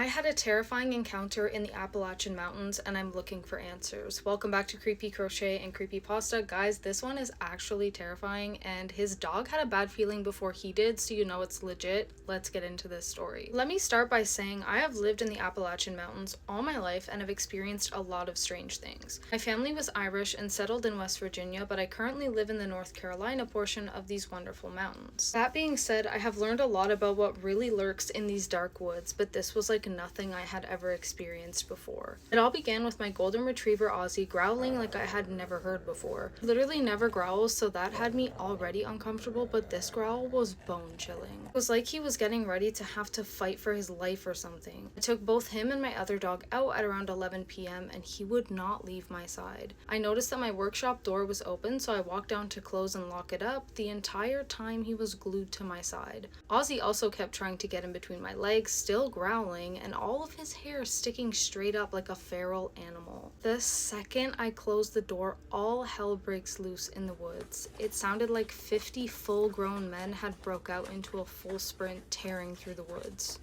I had a terrifying encounter in the Appalachian Mountains and I'm looking for answers. Welcome back to Creepy Crochet and Creepypasta. Guys, this one is actually terrifying and his dog had a bad feeling before he did, so you know it's legit. Let's get into this story. Let me start by saying I have lived in the Appalachian Mountains all my life and have experienced a lot of strange things. My family was Irish and settled in West Virginia, but I currently live in the North Carolina portion of these wonderful mountains. That being said, I have learned a lot about what really lurks in these dark woods, but this was like nothing I had ever experienced before. It all began with my golden retriever Ozzy growling like I had never heard before. He literally never growls, so that had me already uncomfortable, but this growl was bone chilling. It was like he was getting ready to have to fight for his life or something. I took both him and my other dog out at around 11 p.m. and he would not leave my side. I noticed that my workshop door was open, so I walked down to close and lock it up. The entire time he was glued to my side. Ozzy also kept trying to get in between my legs, still growling, and all of his hair sticking straight up like a feral animal. The second I closed the door, all hell breaks loose in the woods. It sounded like 50 full-grown men had broke out into a full sprint, tearing through the woods.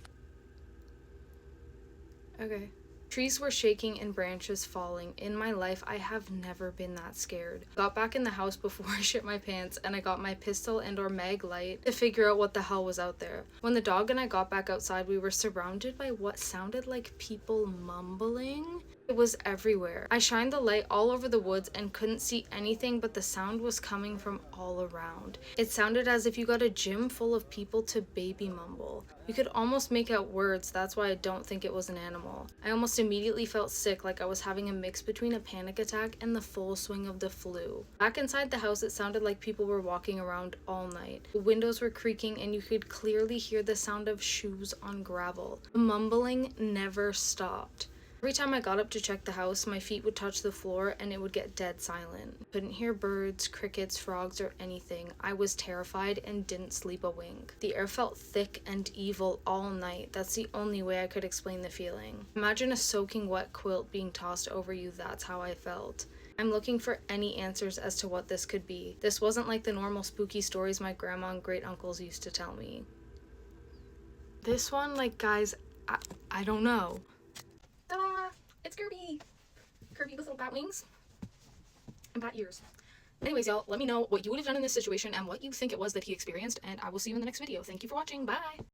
Okay. Trees were shaking and branches falling. In my life, I have never been that scared. Got back in the house before I shit my pants and I got my pistol and or mag light to figure out what the hell was out there. When the dog and I got back outside, we were surrounded by what sounded like people mumbling. It was everywhere. I shined the light all over the woods and couldn't see anything, but the sound was coming from all around. It sounded as if you got a gym full of people to baby mumble. You could almost make out words, that's why I don't think it was an animal. I almost immediately felt sick, like I was having a mix between a panic attack and the full swing of the flu. Back inside the house, it sounded like people were walking around all night. The windows were creaking and you could clearly hear the sound of shoes on gravel. The mumbling never stopped. Every time I got up to check the house, my feet would touch the floor and it would get dead silent. Couldn't hear birds, crickets, frogs, or anything. I was terrified and didn't sleep a wink. The air felt thick and evil all night. That's the only way I could explain the feeling. Imagine a soaking wet quilt being tossed over you. That's how I felt. I'm looking for any answers as to what this could be. This wasn't like the normal spooky stories my grandma and great uncles used to tell me. This one, like, guys, I don't know. Ta-da! It's Kirby! Kirby with little bat wings and bat ears. Anyways, y'all, let me know what you would have done in this situation and what you think it was that he experienced, and I will see you in the next video. Thank you for watching. Bye!